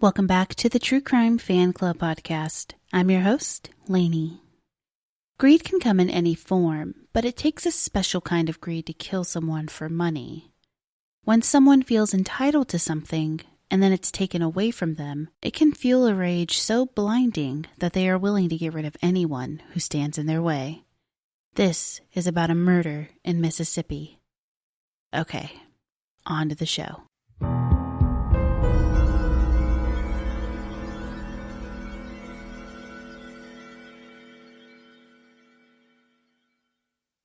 Welcome back to the True Crime Fan Club podcast. I'm your host, Lainey. Greed can come in any form, but it takes a special kind of greed to kill someone for money. When someone feels entitled to something, and then it's taken away from them, it can fuel a rage so blinding that they are willing to get rid of anyone who stands in their way. This is about a murder in Mississippi. Okay, on to the show.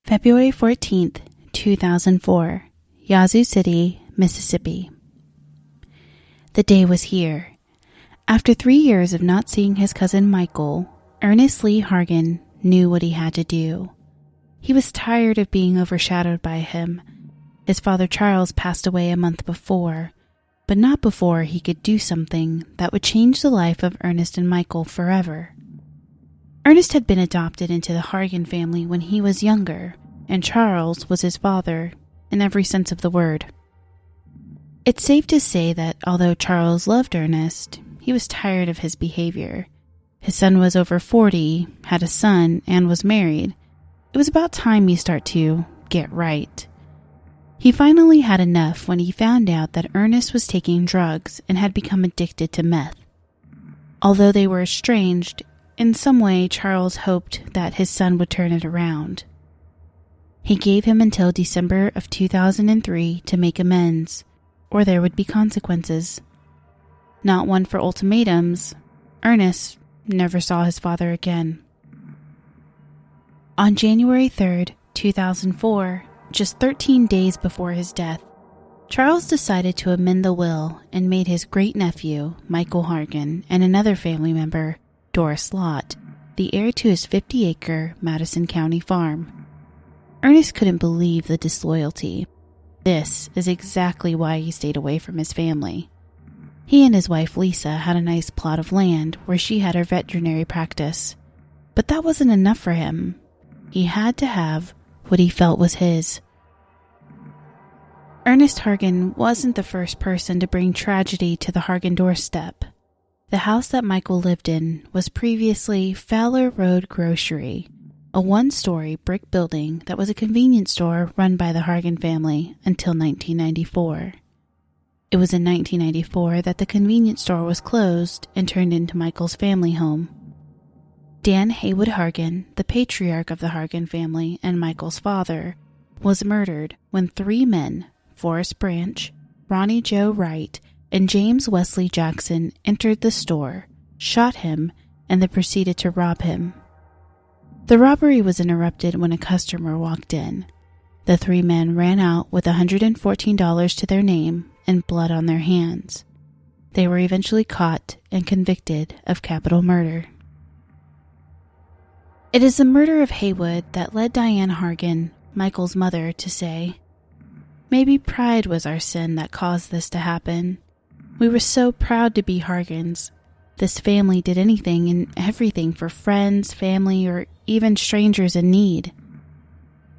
February 14th, 2004, Yazoo City, Mississippi. The day was here. After 3 years of not seeing his cousin Michael, Earnest Lee Hargon knew what he had to do. He was tired of being overshadowed by him. His father Charles passed away a month before, but not before he could do something that would change the life of Ernest and Michael forever. Ernest had been adopted into the Hargon family when he was younger, and Charles was his father in every sense of the word. It's safe to say that although Charles loved Ernest, he was tired of his behavior. His son was over 40, had a son, and was married. It was about time he start to get right. He finally had enough when he found out that Ernest was taking drugs and had become addicted to meth. Although they were estranged, in some way, Charles hoped that his son would turn it around. He gave him until December of 2003 to make amends, or there would be consequences. Not one for ultimatums, Ernest never saw his father again. On January 3rd, 2004, just 13 days before his death, Charles decided to amend the will and made his great-nephew, Michael Hargon, and another family member, Doris Lott, the heir to his 50-acre Madison County farm. Ernest couldn't believe the disloyalty. This is exactly why he stayed away from his family. He and his wife Lisa had a nice plot of land where she had her veterinary practice. But that wasn't enough for him. He had to have what he felt was his. Ernest Hargon wasn't the first person to bring tragedy to the Hargon doorstep. The house that Michael lived in was previously Fowler Road Grocery, a one-story brick building that was a convenience store run by the Hargon family until 1994. It was in 1994 that the convenience store was closed and turned into Michael's family home. Dan Haywood Hargon, the patriarch of the Hargon family and Michael's father, was murdered when 3 men, Forrest Branch, Ronnie Joe Wright, and James Wesley Jackson entered the store, shot him, and then proceeded to rob him. The robbery was interrupted when a customer walked in. The 3 men ran out with $114 to their name and blood on their hands. They were eventually caught and convicted of capital murder. It is the murder of Haywood that led Diane Hargon, Michael's mother, to say, "Maybe pride was our sin that caused this to happen. We were so proud to be Hargons. This family did anything and everything for friends, family, or even strangers in need."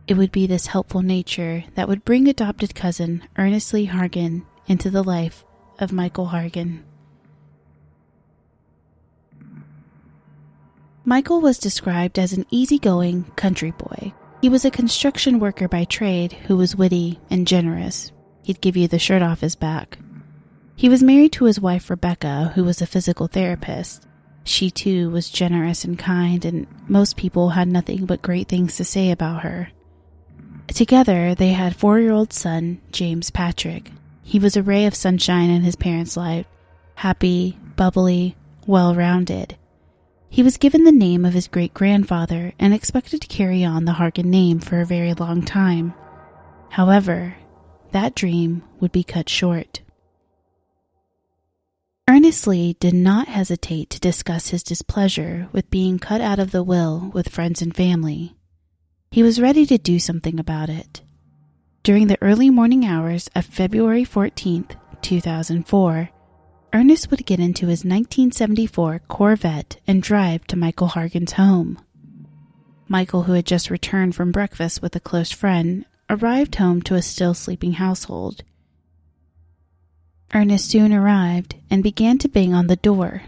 It would be this helpful nature that would bring adopted cousin Earnest Lee Hargon into the life of Michael Hargon. Michael was described as an easygoing country boy. He was a construction worker by trade who was witty and generous. He'd give you the shirt off his back. He was married to his wife Rebecca, who was a physical therapist. She too was generous and kind, and most people had nothing but great things to say about her. Together, they had 4-year-old son, James Patrick. He was a ray of sunshine in his parents' life, happy, bubbly, well-rounded. He was given the name of his great-grandfather and expected to carry on the Hargon name for a very long time. However, that dream would be cut short. Earnest Lee did not hesitate to discuss his displeasure with being cut out of the will with friends and family. He was ready to do something about it. During the early morning hours of February 14th, 2004, Ernest would get into his 1974 Corvette and drive to Michael Hargon's home. Michael, who had just returned from breakfast with a close friend, arrived home to a still sleeping household. Ernest soon arrived and began to bang on the door.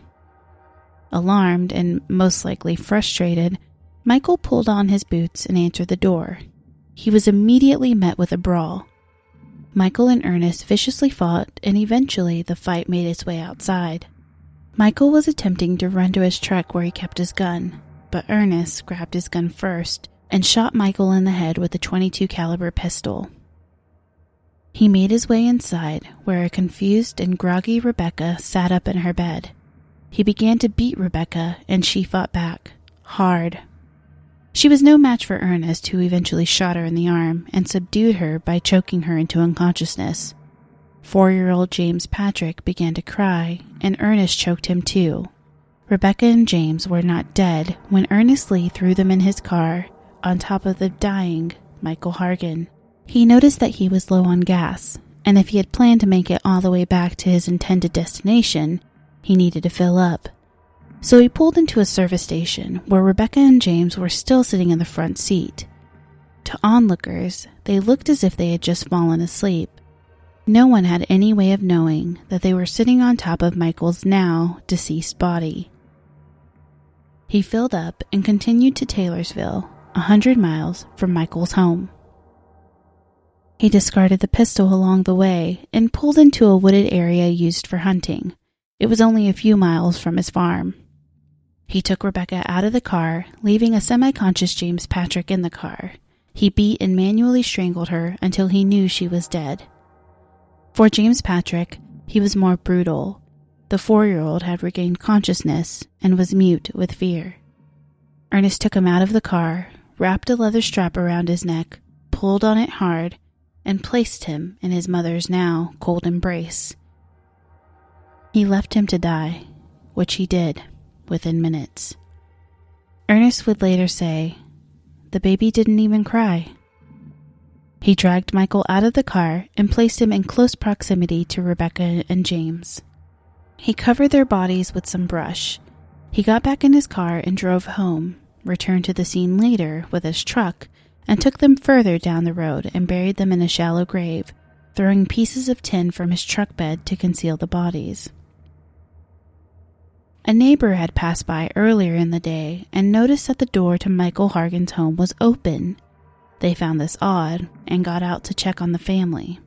Alarmed and most likely frustrated, Michael pulled on his boots and answered the door. He was immediately met with a brawl. Michael and Ernest viciously fought, and eventually the fight made its way outside. Michael was attempting to run to his truck where he kept his gun, but Ernest grabbed his gun first and shot Michael in the head with a .22 caliber pistol. He made his way inside, where a confused and groggy Rebecca sat up in her bed. He began to beat Rebecca, and she fought back, hard. She was no match for Ernest, who eventually shot her in the arm and subdued her by choking her into unconsciousness. 4-year-old James Patrick began to cry, and Ernest choked him too. Rebecca and James were not dead when Earnest Lee threw them in his car on top of the dying Michael Hargon. He noticed that he was low on gas, and if he had planned to make it all the way back to his intended destination, he needed to fill up. So he pulled into a service station where Rebecca and James were still sitting in the front seat. To onlookers, they looked as if they had just fallen asleep. No one had any way of knowing that they were sitting on top of Michael's now deceased body. He filled up and continued to Taylorsville, 100 miles from Michael's home. He discarded the pistol along the way and pulled into a wooded area used for hunting. It was only a few miles from his farm. He took Rebecca out of the car, leaving a semi-conscious James Patrick in the car. He beat and manually strangled her until he knew she was dead. For James Patrick, he was more brutal. The 4-year-old had regained consciousness and was mute with fear. Ernest took him out of the car, wrapped a leather strap around his neck, pulled on it hard, and placed him in his mother's now cold embrace. He left him to die, which he did within minutes. Ernest would later say, "The baby didn't even cry." He dragged Michael out of the car and placed him in close proximity to Rebecca and James. He covered their bodies with some brush. He got back in his car and drove home, returned to the scene later with his truck, and took them further down the road and buried them in a shallow grave, throwing pieces of tin from his truck bed to conceal the bodies. A neighbor had passed by earlier in the day and noticed that the door to Michael Hargon's home was open. They found this odd and got out to check on the family.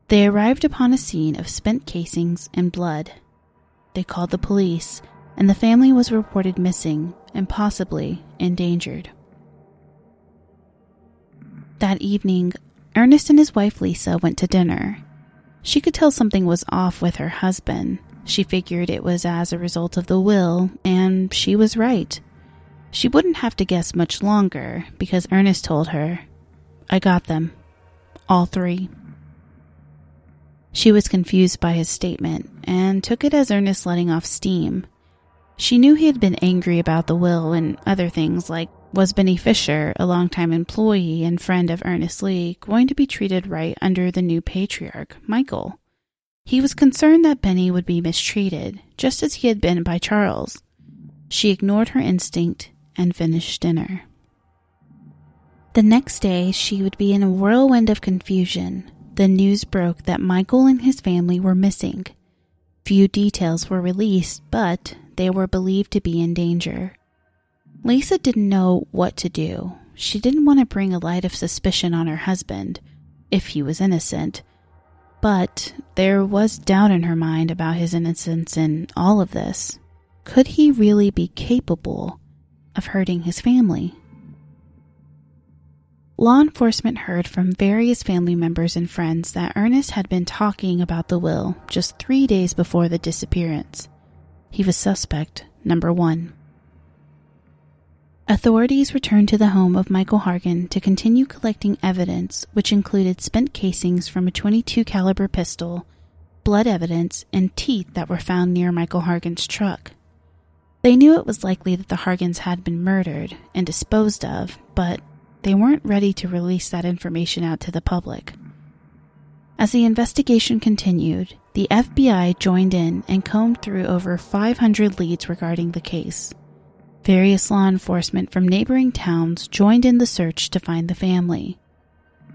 They arrived upon a scene of spent casings and blood. They called the police, and the family was reported missing and possibly endangered. That evening, Ernest and his wife Lisa went to dinner. She could tell something was off with her husband. She figured it was as a result of the will, and she was right. She wouldn't have to guess much longer because Ernest told her, "I got them. All 3. She was confused by his statement and took it as Ernest letting off steam. She knew he had been angry about the will and other things, like was Benny Fisher, a longtime employee and friend of Earnest Lee, going to be treated right under the new patriarch, Michael? He was concerned that Benny would be mistreated, just as he had been by Charles. She ignored her instinct and finished dinner. The next day, she would be in a whirlwind of confusion. The news broke that Michael and his family were missing. Few details were released, but they were believed to be in danger. Lisa didn't know what to do. She didn't want to bring a light of suspicion on her husband, if he was innocent. But there was doubt in her mind about his innocence in all of this. Could he really be capable of hurting his family? Law enforcement heard from various family members and friends that Ernest had been talking about the will just 3 days before the disappearance. He was suspect number 1. Authorities returned to the home of Michael Hargon to continue collecting evidence, which included spent casings from a .22 caliber pistol, blood evidence, and teeth that were found near Michael Hargon's truck. They knew it was likely that the Hargons had been murdered and disposed of, but they weren't ready to release that information out to the public. As the investigation continued, the FBI joined in and combed through over 500 leads regarding the case. Various law enforcement from neighboring towns joined in the search to find the family.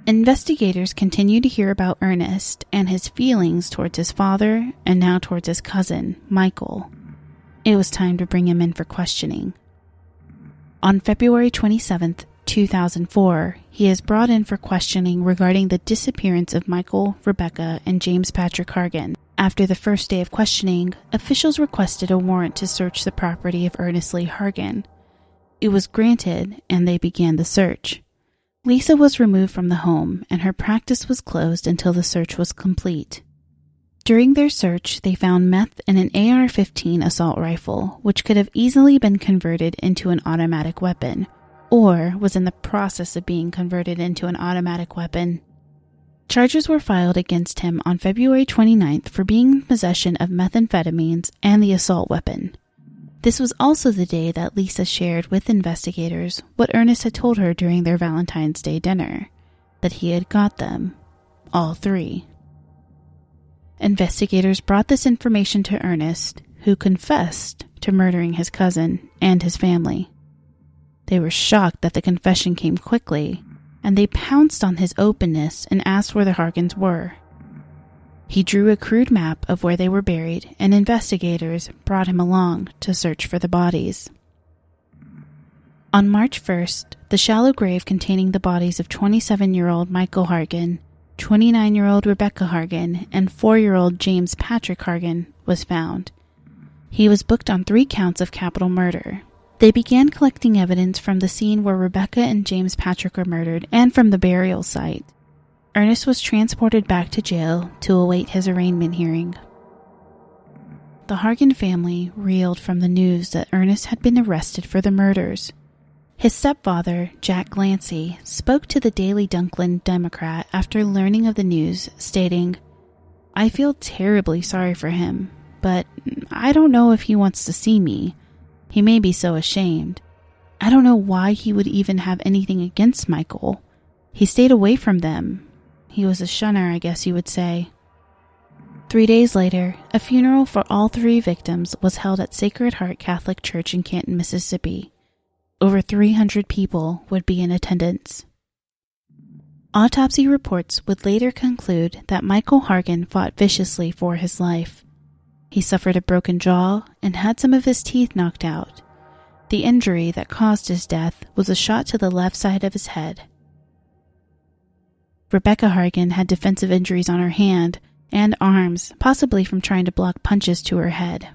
Investigators continued to hear about Ernest and his feelings towards his father and now towards his cousin, Michael. It was time to bring him in for questioning. On February 27, 2004, he is brought in for questioning regarding the disappearance of Michael, Rebecca, and James Patrick Hargon. After the first day of questioning, officials requested a warrant to search the property of Earnest Lee Hargon. It was granted, and they began the search. Lisa was removed from the home, and her practice was closed until the search was complete. During their search, they found meth and an AR-15 assault rifle, which could have easily been converted into an automatic weapon, or was in the process of being converted into an automatic weapon. Charges were filed against him on February 29th for being in possession of methamphetamines and the assault weapon. This was also the day that Lisa shared with investigators what Ernest had told her during their Valentine's Day dinner, that he had got them, all three. Investigators brought this information to Ernest, who confessed to murdering his cousin and his family. They were shocked that the confession came quickly, and they pounced on his openness and asked where the Hargons were. He drew a crude map of where they were buried, and investigators brought him along to search for the bodies. On March 1st, the shallow grave containing the bodies of 27-year-old Michael Hargon, 29-year-old Rebecca Hargon, and 4-year-old James Patrick Hargon was found. He was booked on 3 counts of capital murder. They began collecting evidence from the scene where Rebecca and James Patrick were murdered and from the burial site. Ernest was transported back to jail to await his arraignment hearing. The Hargon family reeled from the news that Ernest had been arrested for the murders. His stepfather, Jack Glancy, spoke to the Daily Dunklin Democrat after learning of the news, stating, "I feel terribly sorry for him, but I don't know if he wants to see me. He may be so ashamed. I don't know why he would even have anything against Michael. He stayed away from them. He was a shunner, I guess you would say." 3 days later, a funeral for all 3 victims was held at Sacred Heart Catholic Church in Canton, Mississippi. Over 300 people would be in attendance. Autopsy reports would later conclude that Michael Hargon fought viciously for his life. He suffered a broken jaw and had some of his teeth knocked out. The injury that caused his death was a shot to the left side of his head. Rebecca Hargon had defensive injuries on her hand and arms, possibly from trying to block punches to her head.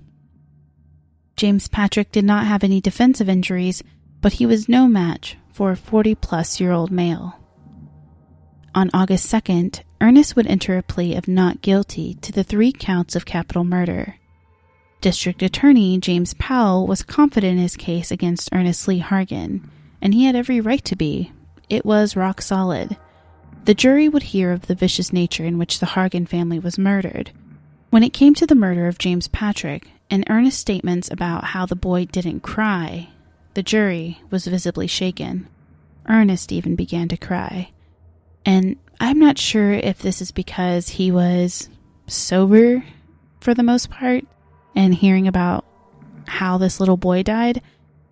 James Patrick did not have any defensive injuries, but he was no match for a 40-plus-year-old male. On August 2nd, Ernest would enter a plea of not guilty to the 3 counts of capital murder. District Attorney James Powell was confident in his case against Earnest Lee Hargon, and he had every right to be. It was rock solid. The jury would hear of the vicious nature in which the Hargon family was murdered. When it came to the murder of James Patrick and Ernest's statements about how the boy didn't cry, the jury was visibly shaken. Ernest even began to cry. And I'm not sure if this is because he was sober for the most part and hearing about how this little boy died,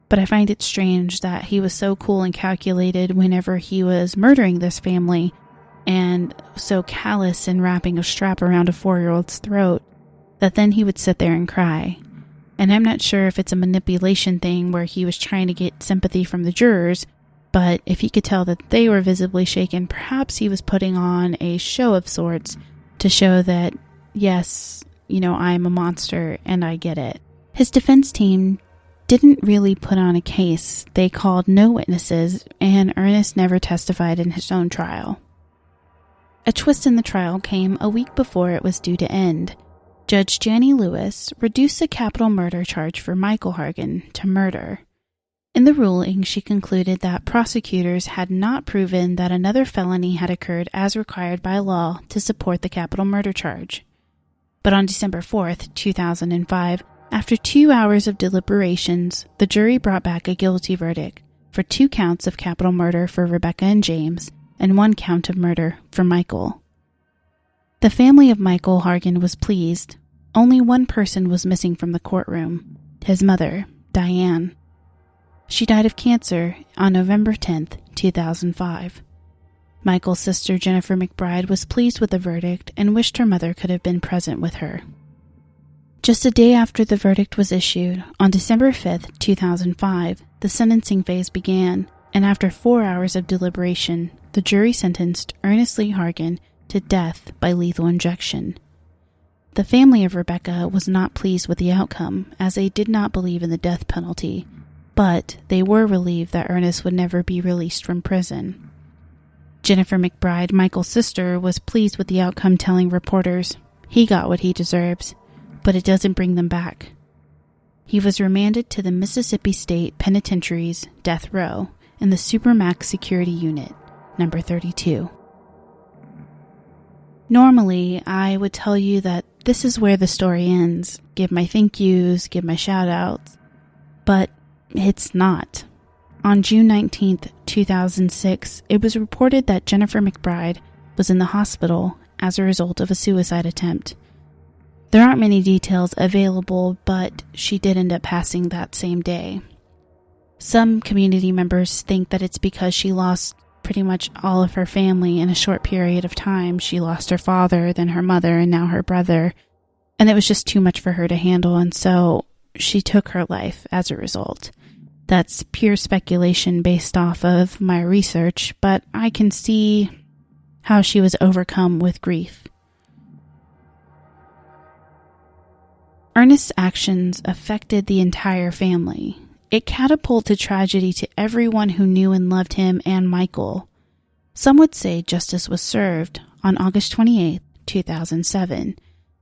but I find it strange that he was so cool and calculated whenever he was murdering this family and so callous in wrapping a strap around a 4-year-old's throat that then he would sit there and cry. And I'm not sure if it's a manipulation thing where he was trying to get sympathy from the jurors, but if he could tell that they were visibly shaken, perhaps he was putting on a show of sorts to show that, yes, I'm a monster and I get it. His defense team didn't really put on a case. They called no witnesses, and Ernest never testified in his own trial. A twist in the trial came a week before it was due to end. Judge Janie Lewis reduced the capital murder charge for Michael Hargon to murder. In the ruling, she concluded that prosecutors had not proven that another felony had occurred as required by law to support the capital murder charge. But on December 4th, 2005, after 2 hours of deliberations, the jury brought back a guilty verdict for 2 counts of capital murder for Rebecca and James and 1 count of murder for Michael. The family of Michael Hargon was pleased. Only one person was missing from the courtroom, his mother, Diane. She died of cancer on November 10th, 2005. Michael's sister, Jennifer McBride, was pleased with the verdict and wished her mother could have been present with her. Just a day after the verdict was issued, on December 5th, 2005, the sentencing phase began, and after 4 hours of deliberation, the jury sentenced Earnest Lee Hargon to death by lethal injection. The family of Rebecca was not pleased with the outcome, as they did not believe in the death penalty, but they were relieved that Ernest would never be released from prison. Jennifer McBride, Michael's sister, was pleased with the outcome, telling reporters, "He got what he deserves, but it doesn't bring them back." He was remanded to the Mississippi State Penitentiary's death row in the Supermax Security Unit, number 32. Normally, I would tell you that this is where the story ends, give my thank yous, give my shout outs, but it's not. On June 19th, 2006, it was reported that Jennifer McBride was in the hospital as a result of a suicide attempt. There aren't many details available, but she did end up passing that same day. Some community members think that it's because she lost pretty much all of her family in a short period of time. She lost her father, then her mother, and now her brother, and it was just too much for her to handle, and so she took her life as a result. That's pure speculation based off of my research, but I can see how she was overcome with grief. Ernest's actions affected the entire family. It catapulted tragedy to everyone who knew and loved him and Michael. Some would say justice was served on August 28, 2007,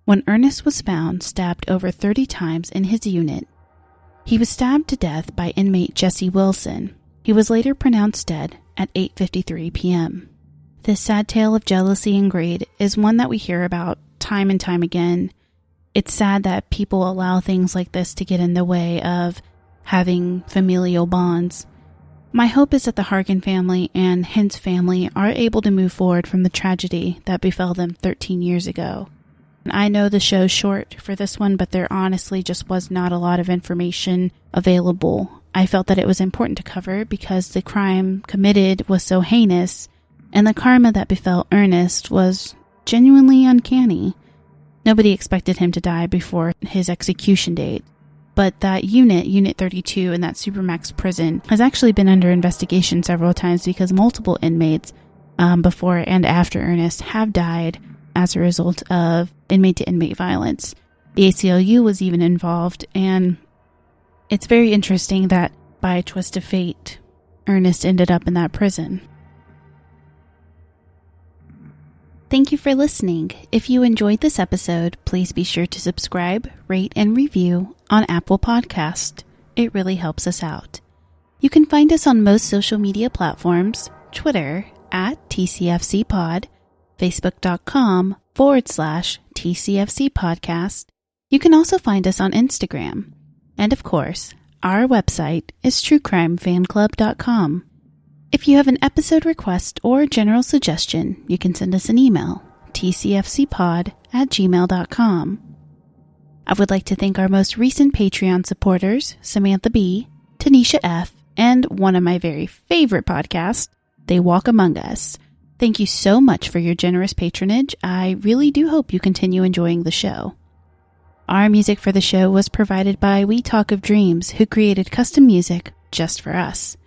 when Ernest was found stabbed over 30 times in his unit. He was stabbed to death by inmate Jesse Wilson. He was later pronounced dead at 8:53 p.m. This sad tale of jealousy and greed is one that we hear about time and time again. It's sad that people allow things like this to get in the way of having familial bonds. My hope is that the Hargon family and Hintz family are able to move forward from the tragedy that befell them 13 years ago. I know the show's short for this one, but there honestly just was not a lot of information available. I felt that it was important to cover because the crime committed was so heinous, and the karma that befell Ernest was genuinely uncanny. Nobody expected him to die before his execution date. But that Unit 32 in that Supermax prison, has actually been under investigation several times because multiple inmates before and after Ernest have died as a result of inmate-to-inmate violence. The ACLU was even involved, and it's very interesting that by a twist of fate, Ernest ended up in that prison. Thank you for listening. If you enjoyed this episode, please be sure to subscribe, rate, and review on Apple Podcast. It really helps us out. You can find us on most social media platforms, Twitter @TCFCPod, Facebook.com/TCFC Podcast. You can also find us on Instagram. And of course, our website is truecrimefanclub.com. If you have an episode request or general suggestion, you can send us an email, tcfcpod@gmail.com. I would like to thank our most recent Patreon supporters, Samantha B., Tanisha F., and one of my very favorite podcasts, They Walk Among Us. Thank you so much for your generous patronage. I really do hope you continue enjoying the show. Our music for the show was provided by We Talk of Dreams, who created custom music just for us.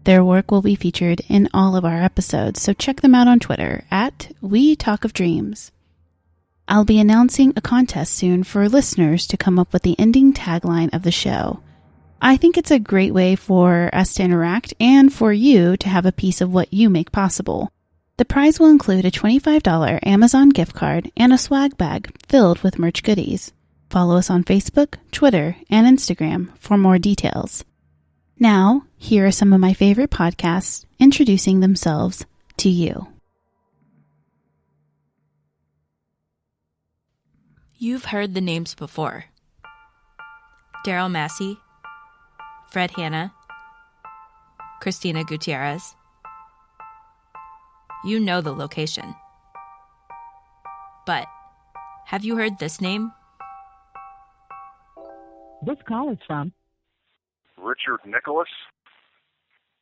Their work will be featured in all of our episodes, so check them out on Twitter @WeTalkOfDreams. I'll be announcing a contest soon for listeners to come up with the ending tagline of the show. I think it's a great way for us to interact and for you to have a piece of what you make possible. The prize will include a $25 Amazon gift card and a swag bag filled with merch goodies. Follow us on Facebook, Twitter, and Instagram for more details. Now, here are some of my favorite podcasts introducing themselves to you. You've heard the names before. Daryl Massey, Fred Hanna, Christina Gutierrez. You know the location. But have you heard this name? This call is from Richard Nicholas.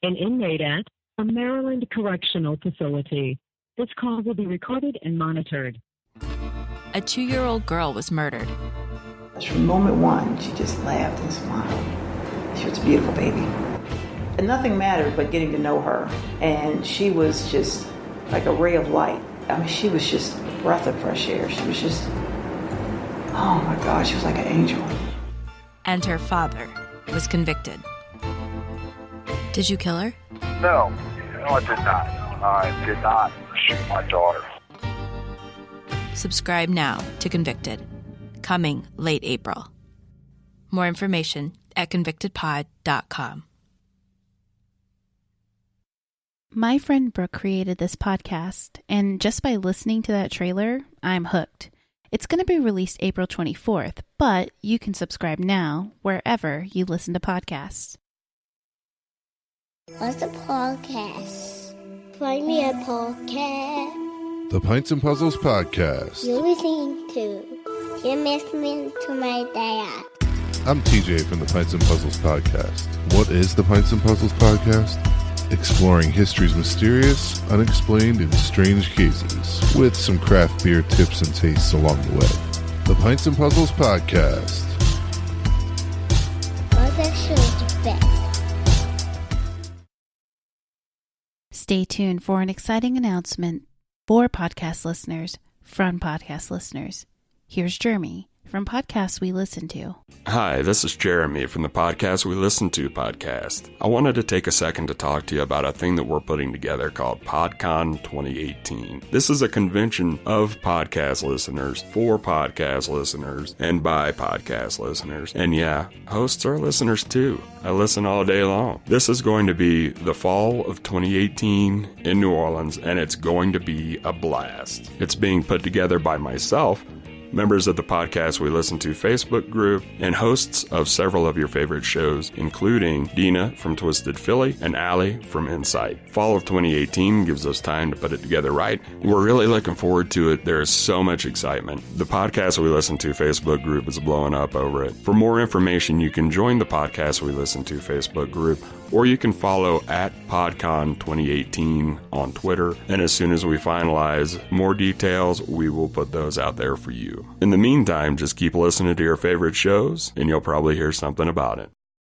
an inmate at A Maryland correctional facility. This call will be recorded and monitored. A 2-year-old girl was murdered. From moment one, she just laughed and smiled. She was a beautiful baby. And nothing mattered but getting to know her. And she was just like a ray of light. I mean, she was just a breath of fresh air. She was just, oh my God, she was like an angel. And her father was convicted. Did you kill her? No, I did not. I did not shoot my daughter. Subscribe now to Convicted. Coming late April. More information at convictedpod.com. My friend Brooke created this podcast, and just by listening to that trailer, I'm hooked. It's going to be released April 24th, but you can subscribe now wherever you listen to podcasts. What's a podcast? Play me a podcast. The Pints and Puzzles Podcast. You're listening to. You're listening to my dad. I'm TJ from the Pints and Puzzles Podcast. What is the Pints and Puzzles Podcast? Exploring history's mysterious, unexplained, and strange cases, with some craft beer tips and tastes along the way. The Pints and Puzzles Podcast. What's a short bit? Stay tuned for an exciting announcement for podcast listeners from podcast listeners. Here's Jeremy from Podcasts We Listen To. Hi, this is Jeremy from the Podcast We Listen To podcast. I wanted to take a second to talk to you about a thing that we're putting together called PodCon 2018. This is a convention of podcast listeners, for podcast listeners, and by podcast listeners. And yeah, hosts are listeners too. I listen all day long. This is going to be the fall of 2018 in New Orleans, and it's going to be a blast. It's being put together by myself, members of the Podcast We Listen To Facebook group, and hosts of several of your favorite shows, including Dina from Twisted Philly and Allie from Insight. Fall of 2018 gives us time to put it together right. We're really looking forward to it. There is so much excitement. The Podcast We Listen To Facebook group is blowing up over it. For more information, you can join the Podcast We Listen To Facebook group, or you can follow at PodCon 2018 on Twitter. And as soon as we finalize more details, we will put those out there for you. In the meantime, just keep listening to your favorite shows, and you'll probably hear something about it.